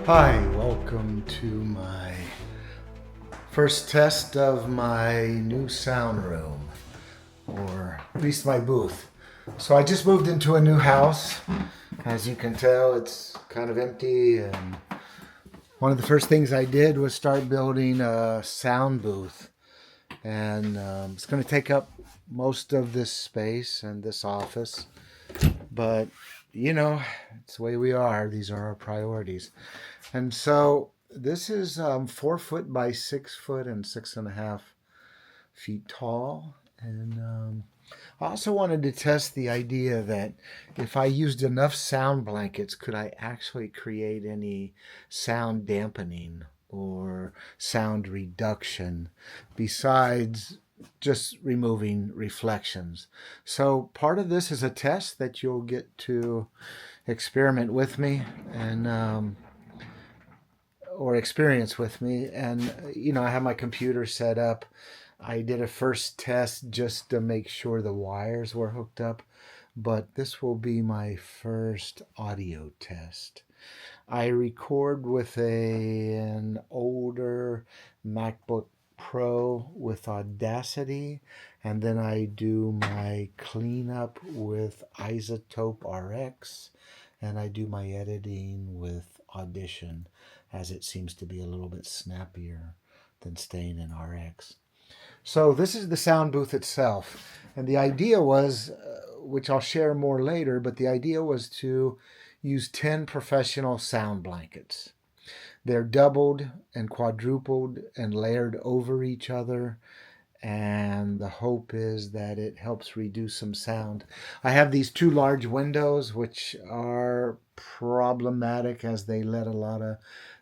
Hi, welcome to my first test of my new sound room, or at least my booth. So I just moved into a new house. As you can tell, it's kind of empty, and one of the first things I did was start building a sound booth. And it's going to take up most of this space and this office. But, it's the way we are. These are our priorities. And so this is 4 foot by 6 foot and 6.5 feet tall. And I also wanted to test the idea that if I used enough sound blankets, could I actually create any sound dampening or sound reduction besides just removing reflections. So part of this is a test that you'll get to experiment with me and or experience with me. And I have my computer set up. I did a first test just to make sure the wires were hooked up, but this will be my first audio test. I record with an older MacBook Pro with Audacity, and then I do my cleanup with Isotope RX, and I do my editing with Audition, as it seems to be a little bit snappier than staying in RX. So this is the sound booth itself, and the idea was, which I'll share more later, but the idea was to use 10 professional sound blankets. They're doubled and quadrupled and layered over each other, and the hope is that it helps reduce some sound. I have these two large windows, which are problematic as they let a lot of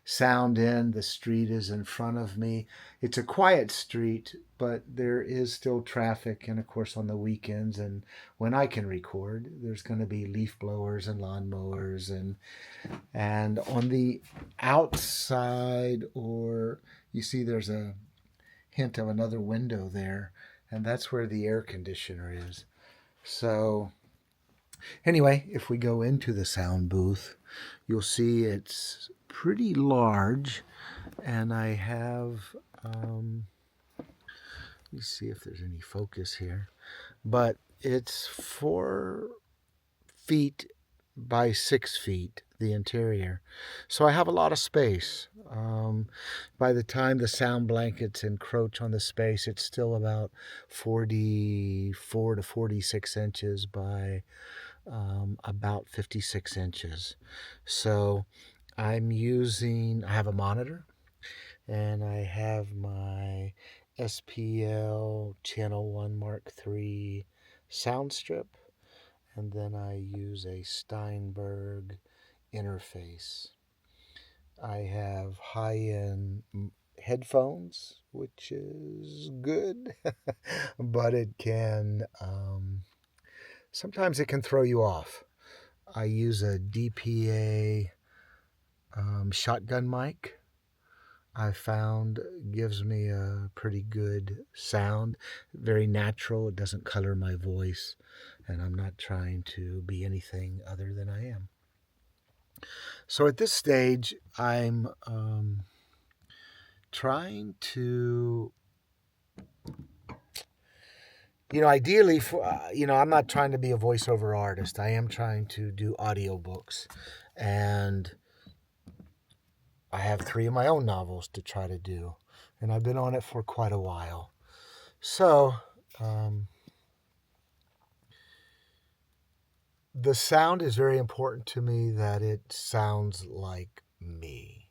sound in. The street is in front of me. It's a quiet street, but there is still traffic, and of course on the weekends and when I can record, there's going to be leaf blowers and lawn mowers, and on the outside, or you see there's a hint of another window there, and that's where the air conditioner is. So anyway, if we go into the sound booth, you'll see it's pretty large, and I have let me see if there's any focus here, but it's 4 feet by 6 feet, the interior. So I have a lot of space. By the time the sound blankets encroach on the space, it's still about 44 to 46 inches by about 56 inches. So I have a monitor, and I have my SPL Channel 1 Mark III sound strip, and then I use a Steinberg interface. I have high-end headphones, which is good, but sometimes it can throw you off. I use a DPA shotgun mic. I found gives me a pretty good sound, very natural. It doesn't color my voice, and I'm not trying to be anything other than I am. So at this stage, I'm trying to, ideally, I'm not trying to be a voiceover artist. I am trying to do audiobooks, and I have 3 of my own novels to try to do, and I've been on it for quite a while. So, the sound is very important to me, that it sounds like me.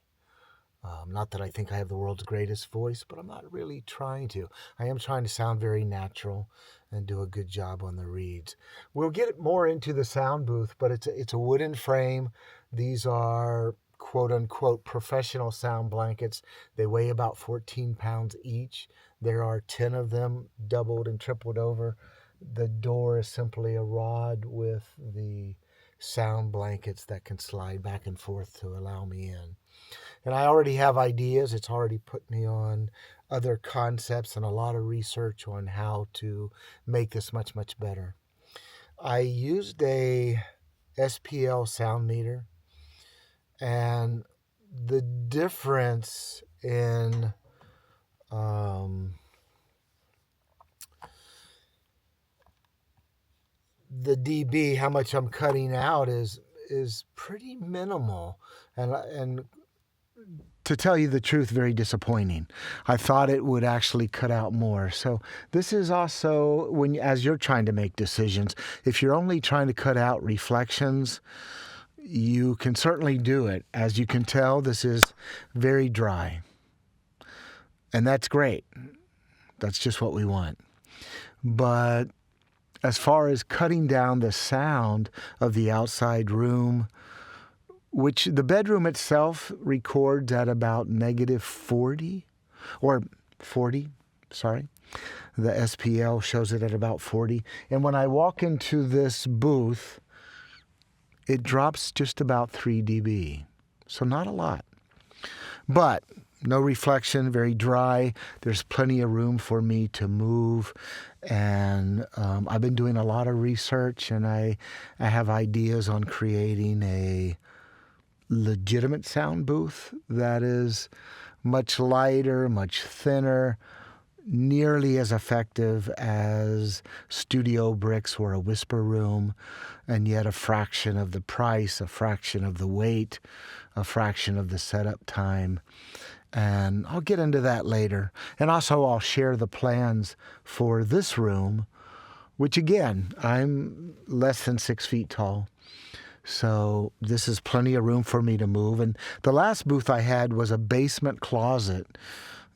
Not that I think I have the world's greatest voice, but I'm not really trying to. I am trying to sound very natural and do a good job on the reads. We'll get more into the sound booth, but it's a wooden frame. These are quote unquote professional sound blankets. They weigh about 14 pounds each. There are 10 of them, doubled and tripled over. The door is simply a rod with the sound blankets that can slide back and forth to allow me in. And I already have ideas. It's already put me on other concepts and a lot of research on how to make this much, much better. I used a SPL sound meter, and the difference in the dB, how much I'm cutting out, is pretty minimal, and to tell you the truth, very disappointing. I thought it would actually cut out more. So this is also as you're trying to make decisions, if you're only trying to cut out reflections, you can certainly do it. As you can tell, this is very dry. And that's great. That's just what we want. But as far as cutting down the sound of the outside room, which the bedroom itself records at about -40, or 40, sorry. The SPL shows it at about 40. And when I walk into this booth, it drops just about 3 dB. So not a lot. But no reflection, very dry. There's plenty of room for me to move. And I've been doing a lot of research, and I have ideas on creating a legitimate sound booth that is much lighter, much thinner, nearly as effective as studio bricks or a whisper room, and yet a fraction of the price, a fraction of the weight, a fraction of the setup time. And I'll get into that later. And also I'll share the plans for this room, which again, I'm less than 6 feet tall. So this is plenty of room for me to move. And the last booth I had was a basement closet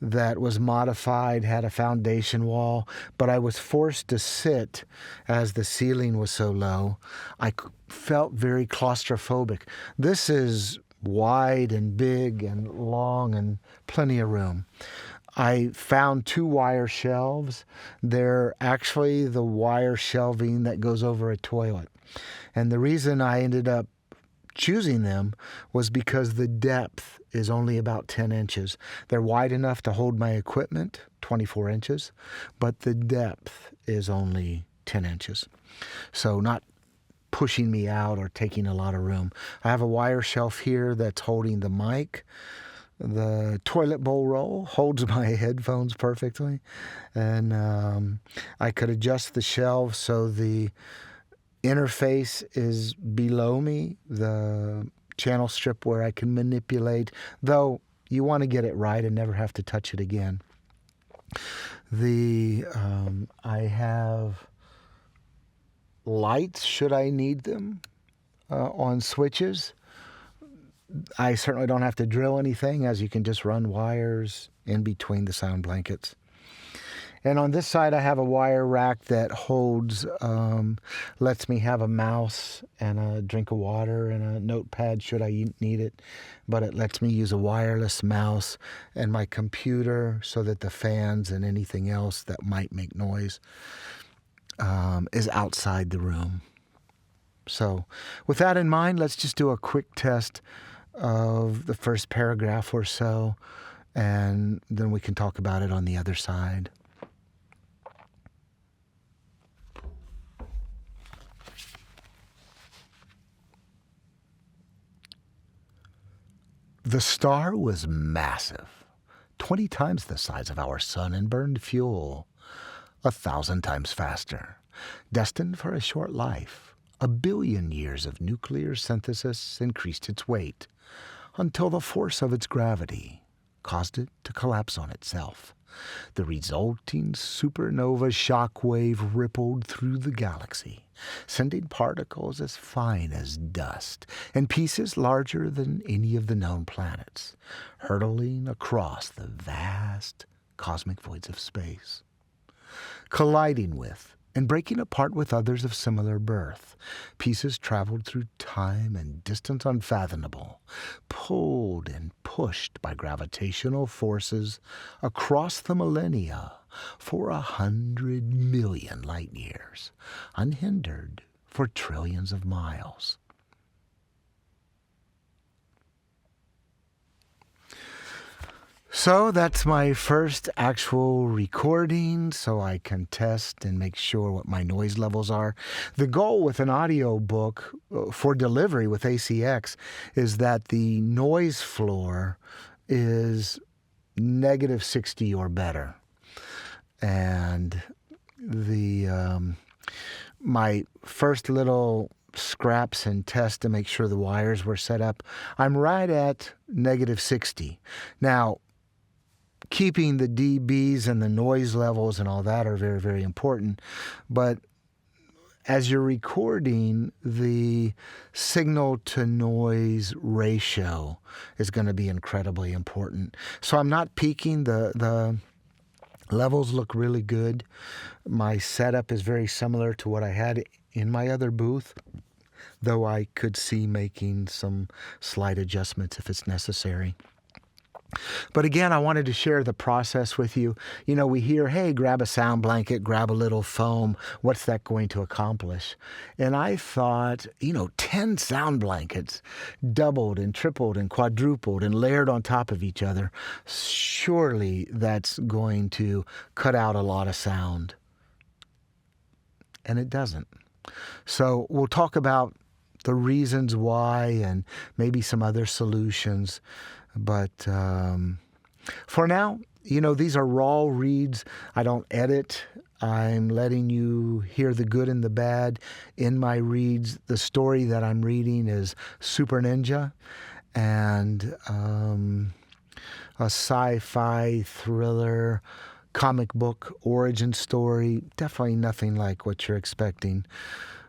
that was modified, had a foundation wall, but I was forced to sit as the ceiling was so low. I felt very claustrophobic. This is wide and big and long and plenty of room. I found 2 wire shelves. They're actually the wire shelving that goes over a toilet. And the reason I ended up choosing them was because the depth is only about 10 inches. They're wide enough to hold my equipment, 24 inches, but the depth is only 10 inches. So not pushing me out or taking a lot of room. I have a wire shelf here that's holding the mic. The toilet bowl roll holds my headphones perfectly. And I could adjust the shelves so the interface is below me, the channel strip where I can manipulate, though you want to get it right and never have to touch it again. I have lights, should I need them, on switches. I certainly don't have to drill anything, as you can just run wires in between the sound blankets. And on this side, I have a wire rack that holds, lets me have a mouse and a drink of water and a notepad should I need it. But it lets me use a wireless mouse and my computer so that the fans and anything else that might make noise is outside the room. So with that in mind, let's just do a quick test of the first paragraph or so, and then we can talk about it on the other side. The star was massive, 20 times the size of our sun, and burned fuel 1,000 times faster. Destined for a short life, 1 billion years of nuclear synthesis increased its weight until the force of its gravity caused it to collapse on itself. The resulting supernova shockwave rippled through the galaxy, sending particles as fine as dust and pieces larger than any of the known planets, hurtling across the vast cosmic voids of space. Colliding with and breaking apart with others of similar birth, pieces traveled through time and distance unfathomable, pulled and pushed by gravitational forces across the millennia for 100 million light years, unhindered for trillions of miles. So So that's my first actual recording, so I can test and make sure what my noise levels are. The goal with an audiobook for delivery with ACX is that the noise floor is -60 or better. And my first little scraps and test to make sure the wires were set up, I'm right at -60. Now, keeping the dBs and the noise levels and all that are very, very important. But as you're recording, the signal to noise ratio is going to be incredibly important. So I'm not peaking. The levels look really good. My setup is very similar to what I had in my other booth, though I could see making some slight adjustments if it's necessary. But again, I wanted to share the process with you. You know, we hear, hey, grab a sound blanket, grab a little foam. What's that going to accomplish? And I thought, 10 sound blankets doubled and tripled and quadrupled and layered on top of each other. Surely that's going to cut out a lot of sound. And it doesn't. So we'll talk about the reasons why and maybe some other solutions. But for now, these are raw reads. I don't edit. I'm letting you hear the good and the bad in my reads. The story that I'm reading is Super Ninja, and a sci-fi thriller comic book origin story. Definitely nothing like what you're expecting.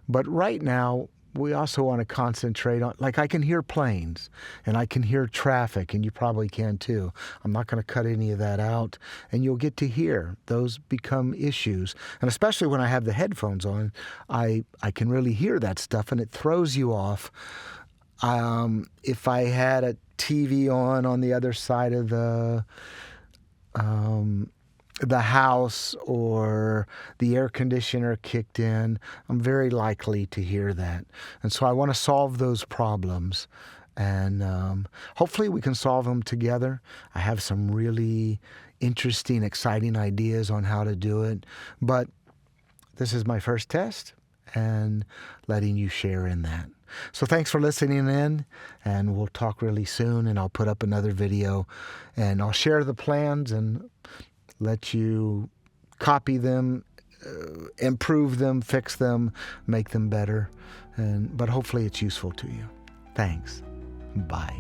But right now, we also want to concentrate on, I can hear planes and I can hear traffic, and you probably can too. I'm not going to cut any of that out, and you'll get to hear those become issues. And especially when I have the headphones on, I can really hear that stuff, and it throws you off. If I had a TV on the other side of the house, or the air conditioner kicked in, I'm very likely to hear that. And so I want to solve those problems, and hopefully we can solve them together. I have some really interesting, exciting ideas on how to do it, but this is my first test and letting you share in that. So thanks for listening in, and we'll talk really soon, and I'll put up another video, and I'll share the plans and let you copy them, improve them, fix them, make them better. But hopefully it's useful to you. Thanks. Bye.